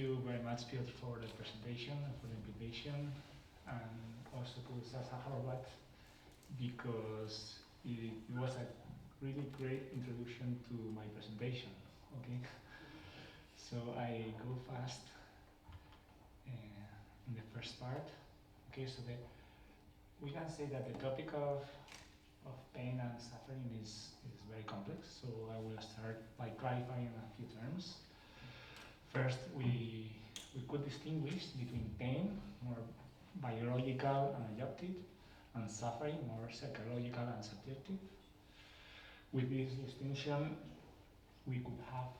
you very much, Piotr, for the presentation and for the invitation, and also to Sasa Horvat, because it was a really great introduction to my presentation. Okay, so I go fast in the first part. Okay, so we can say that the topic of pain and suffering is very complex. So I will start by clarifying a few terms. First, we could distinguish between pain, more biological and adaptive, and suffering, more psychological and subjective. With this distinction, we could have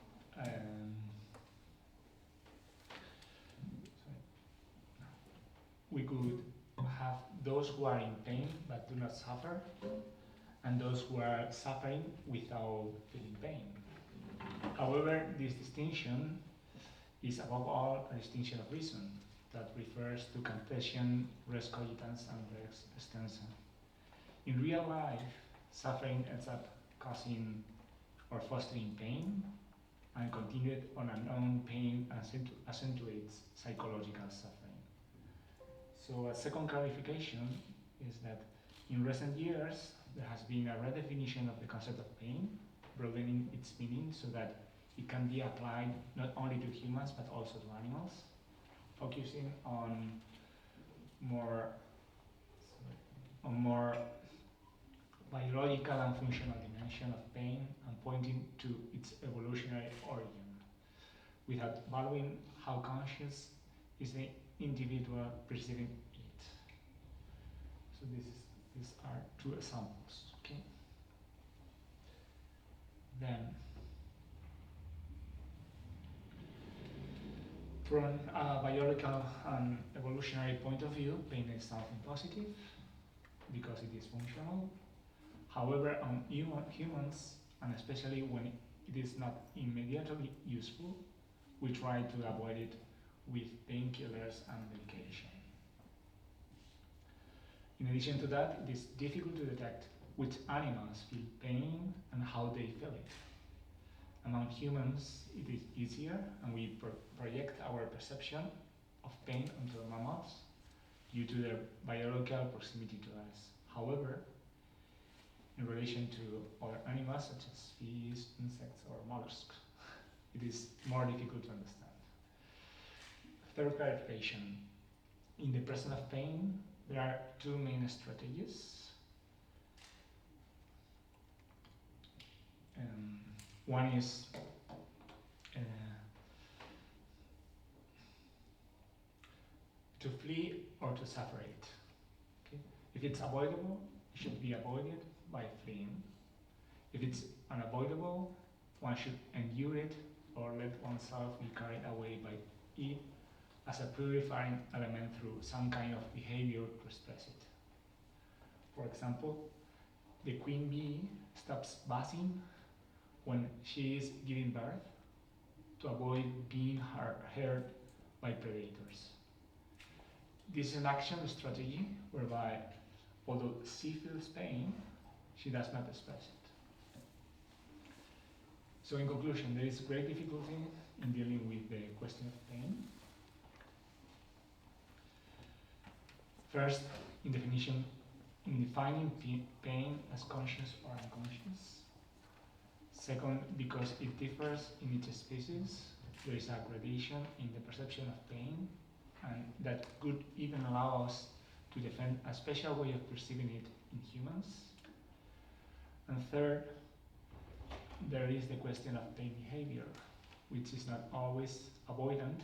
those who are in pain but do not suffer, and those who are suffering without feeling pain. However, this distinction is above all a distinction of reason that refers to confession, res cogitans, and res extensa. In real life, suffering ends up causing or fostering pain, and continued on unknown pain accentuates psychological suffering. So a second clarification is that in recent years, there has been a redefinition of the concept of pain, broadening its meaning so that it can be applied not only to humans but also to animals, focusing on more biological and functional dimension of pain and pointing to its evolutionary origin, without valuing how conscious is the individual perceiving it. So these are two examples. Okay. Then, from a biological and evolutionary point of view, pain is something positive because it is functional. However, on humans, and especially when it is not immediately useful, we try to avoid it with painkillers and medication. In addition to that, it is difficult to detect which animals feel pain and how they feel it. Among humans, it is easier, and we project our perception of pain onto mammals due to their biological proximity to us. However, in relation to other animals such as fish, insects, or mollusks, it is more difficult to understand. Third clarification. In the presence of pain, there are two main strategies. One is to flee or to suffer it. Okay? If it's avoidable, it should be avoided by fleeing. If it's unavoidable, one should endure it or let oneself be carried away by it as a purifying element through some kind of behavior to express it. For example, the queen bee stops buzzing when she is giving birth to avoid being hurt by predators. This is an action strategy whereby, although she feels pain, she does not express it. So in conclusion, there is great difficulty in dealing with the question of pain. First, in defining pain as conscious or unconscious. Second, because it differs in each species, there is a gradation in the perception of pain, and that could even allow us to defend a special way of perceiving it in humans. And third, there is the question of pain behavior, which is not always avoidant,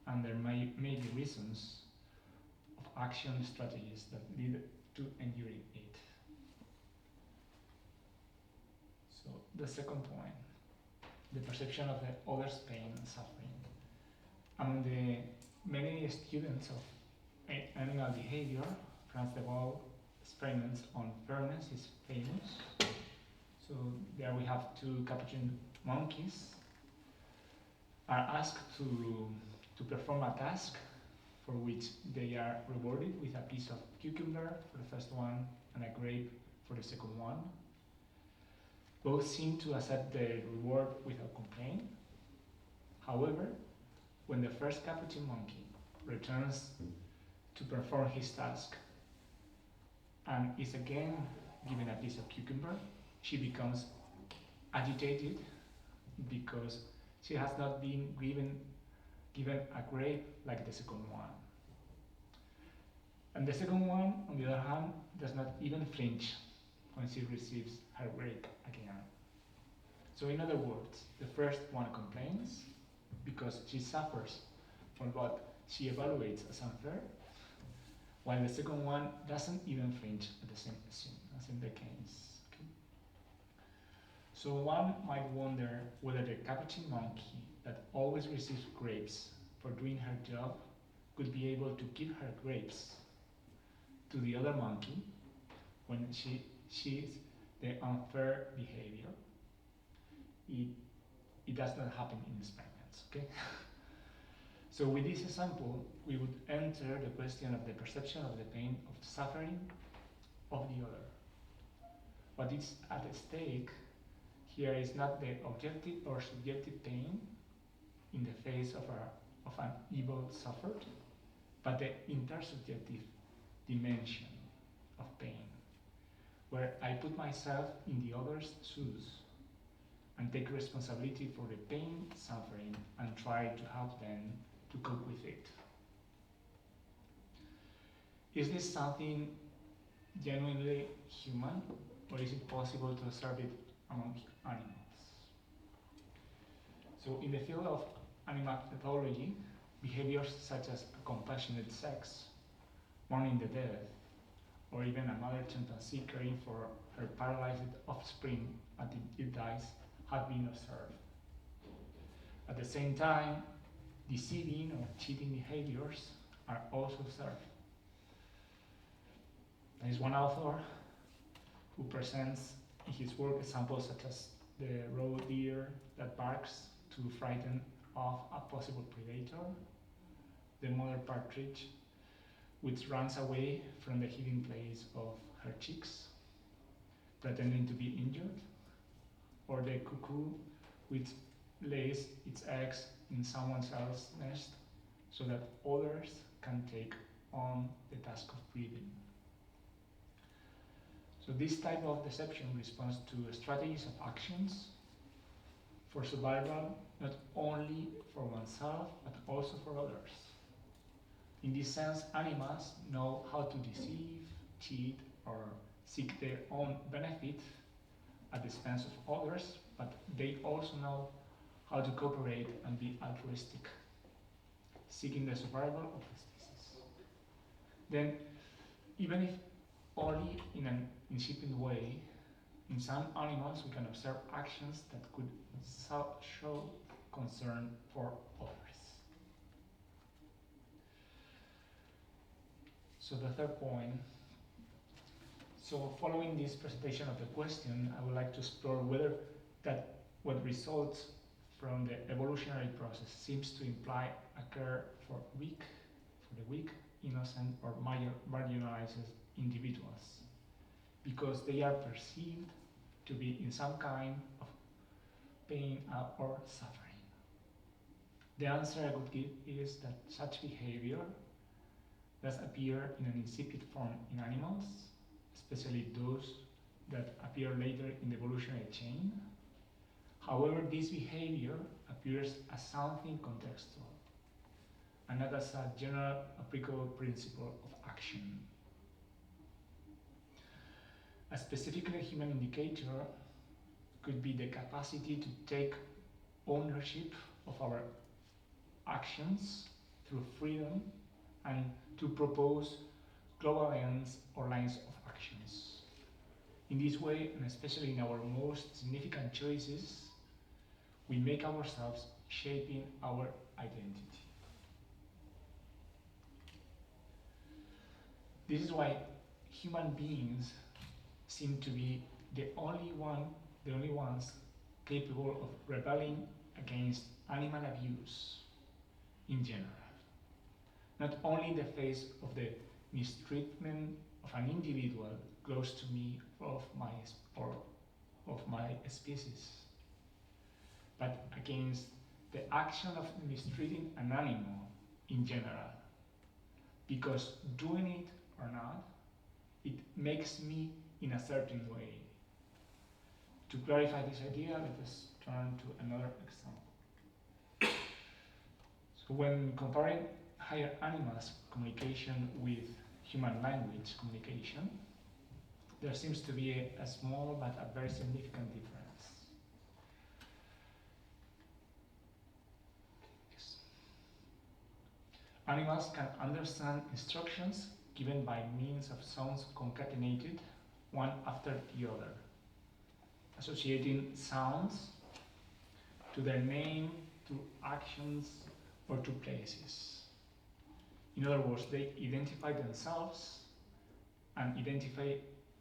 and there may be reasons of action strategies that lead to enduring it. So the second point, the perception of the other's pain and suffering. Among the many students of animal behavior, Franz de Waal experiments on fairness is famous. So there we have two capuchin monkeys are asked to perform a task for which they are rewarded with a piece of cucumber for the first one and a grape for the second one. Both seem to accept the reward without complaint. However, when the first capuchin monkey returns to perform his task and is again given a piece of cucumber, she becomes agitated because she has not been given a grape like the second one. And the second one, on the other hand, does not even flinch when she receives her grape again. So in other words, the first one complains because she suffers from what she evaluates as unfair, while the second one doesn't even flinch at the same as in the case. Okay? So one might wonder whether the capuchin monkey that always receives grapes for doing her job could be able to give her grapes to the other monkey when she sees the unfair behavior. It does not happen in experiments, okay? So with this example, we would enter the question of the perception of the pain of suffering of the other. What is at stake here is not the objective or subjective pain in the face of an evil suffered, but the intersubjective dimension of pain, where I put myself in the other's shoes and take responsibility for the pain, suffering, and try to help them to cope with it. Is this something genuinely human, or is it possible to observe it among animals? So in the field of animal pathology, behaviors such as compassionate sex, mourning the dead, or even a mother chimpanzee caring for her paralyzed offspring until it dies have been observed. At the same time, deceiving or cheating behaviors are also observed. There is one author who presents in his work examples such as the roe deer that barks to frighten off a possible predator, the mother partridge which runs away from the hiding place of her chicks, pretending to be injured, or the cuckoo which lays its eggs in someone else's nest so that others can take on the task of breeding. So this type of deception responds to strategies of actions for survival, not only for oneself, but also for others. In this sense, animals know how to deceive, cheat, or seek their own benefit at the expense of others, but they also know how to cooperate and be altruistic, seeking the survival of the species. Then, even if only in an incipient way, in some animals we can observe actions that could show concern for others. So the third point. So following this presentation of the question, I would like to explore whether that what results from the evolutionary process seems to imply a care for the weak, innocent, or marginalized individuals, because they are perceived to be in some kind of pain or suffering. The answer I would give is that such behavior does appear in an incipient form in animals, especially those that appear later in the evolutionary chain. However, this behavior appears as something contextual and not as a general applicable principle of action. A specifically human indicator could be the capacity to take ownership of our actions through freedom and to propose global ends or lines of actions. In this way, and especially in our most significant choices, we make ourselves shaping our identity. This is why human beings seem to be the only ones capable of rebelling against animal abuse in general. Not only in the face of the mistreatment of an individual close to me or of my species, but against the action of mistreating an animal in general, because doing it or not, it makes me in a certain way. To clarify this idea, let us turn to another example. So when comparing higher animals' communication with human language communication, there seems to be a small but a very significant difference. Yes. Animals can understand instructions given by means of sounds concatenated one after the other, associating sounds to their name, to actions, or to places. In other words, they identify themselves and identify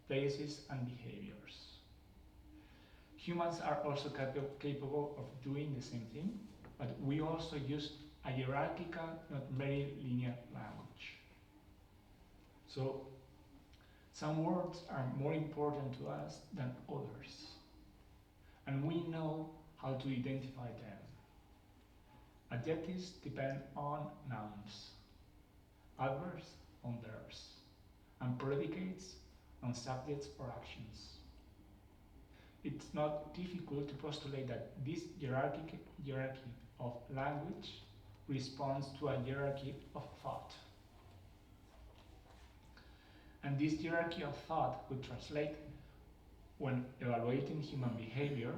places and behaviors. Humans are also capable of doing the same thing, but we also use a hierarchical, not very linear language. So some words are more important to us than others, and we know how to identify them. Adjectives depend on nouns, adverbs on verbs, and predicates on subjects or actions. It's not difficult to postulate that this hierarchy of language responds to a hierarchy of thought. And this hierarchy of thought could translate, when evaluating human behavior,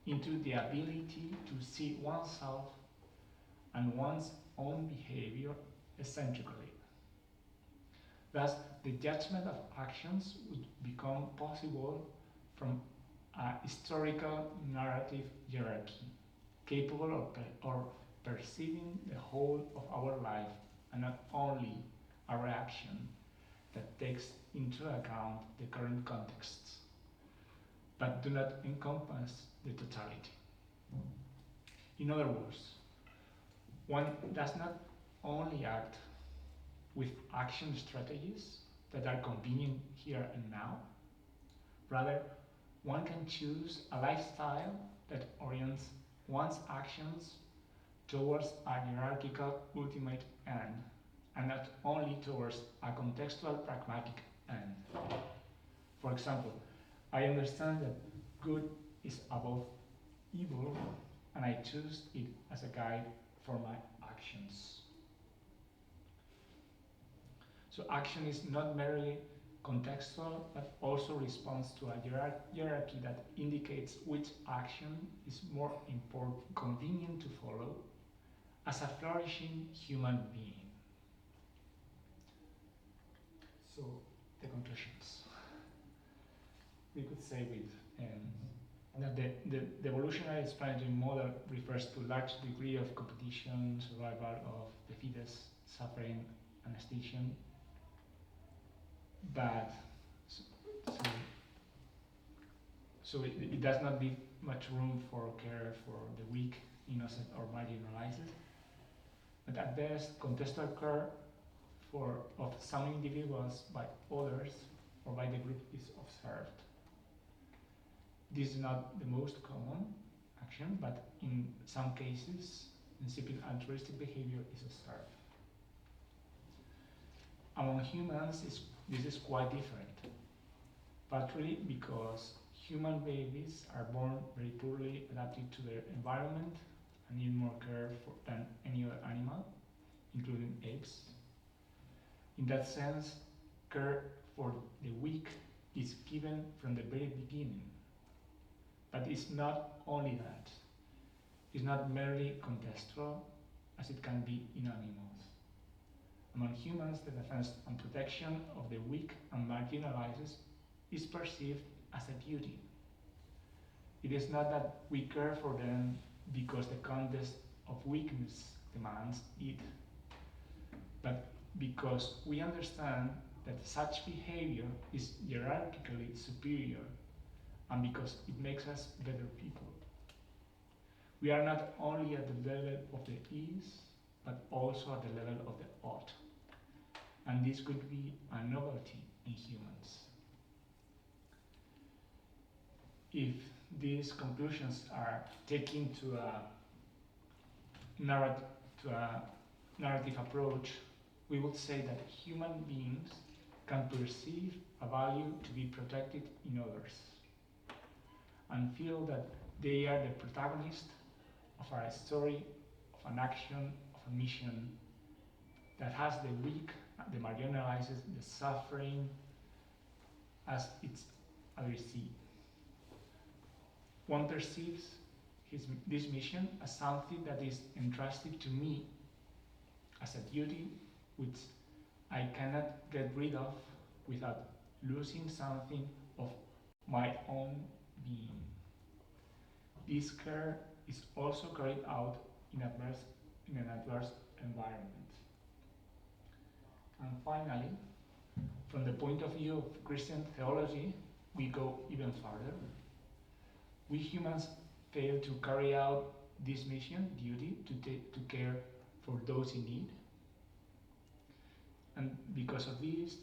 into the ability to see oneself and one's own behavior eccentrically. Thus, the judgment of actions would become possible from a historical narrative hierarchy, capable of perceiving the whole of our life and not only a reaction that takes into account the current contexts, but do not encompass the totality. In other words, one does not only act with action strategies that are convenient here and now. Rather, one can choose a lifestyle that orients one's actions towards a hierarchical ultimate end, and not only towards a contextual pragmatic end. For example, I understand that good is above evil, and I choose it as a guide for my actions. So action is not merely contextual, but also responds to a hierarchy that indicates which action is more convenient to follow as a flourishing human being. So the conclusions. We could say that the evolutionary explanatory model refers to large degree of competition, survival of the fittest, suffering, and extinction. But so it does not leave much room for care for the weak, innocent, or marginalized. But at best, contextual care of some individuals by others or by the group is observed. This is not the most common action, but in some cases, incipient altruistic behavior is observed. Among humans, this is quite different, partly because human babies are born very poorly adapted to their environment and need more care than any other animal, including apes. In that sense, care for the weak is given from the very beginning. But it's not only that. It's not merely contextual, as it can be in animals. Among humans, the defense and protection of the weak and marginalized is perceived as a duty. It is not that we care for them because the context of weakness demands it, but because we understand that such behavior is hierarchically superior, and because it makes us better people. We are not only at the level of the is, but also at the level of the ought. And this could be a novelty in humans. If these conclusions are taken to a narrative approach, we would say that human beings can perceive a value to be protected in others and feel that they are the protagonist of a story, of an action, of a mission that has the weak, the marginalized, the suffering as its addressee. One perceives this mission as something that is entrusted to me as a duty which I cannot get rid of without losing something of my own being. This care is also carried out in an adverse environment. And finally, from the point of view of Christian theology, we go even further. We humans fail to carry out this mission, duty, to care for those in need. And because of this,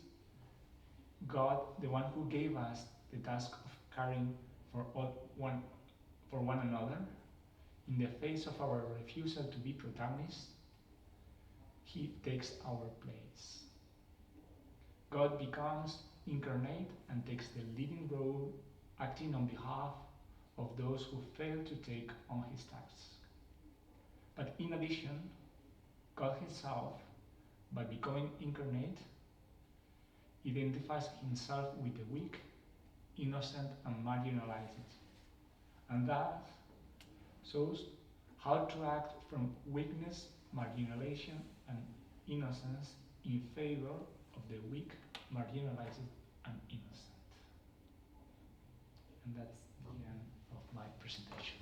God, the one who gave us the task of caring for one another, in the face of our refusal to be protagonists, he takes our place. God becomes incarnate and takes the leading role, acting on behalf of those who fail to take on his task. But in addition, God himself, by becoming incarnate, identifies himself with the weak, innocent, and marginalized, and thus shows how to act from weakness, marginalization, and innocence in favor of the weak, marginalized, and innocent. And that's the end of my presentation.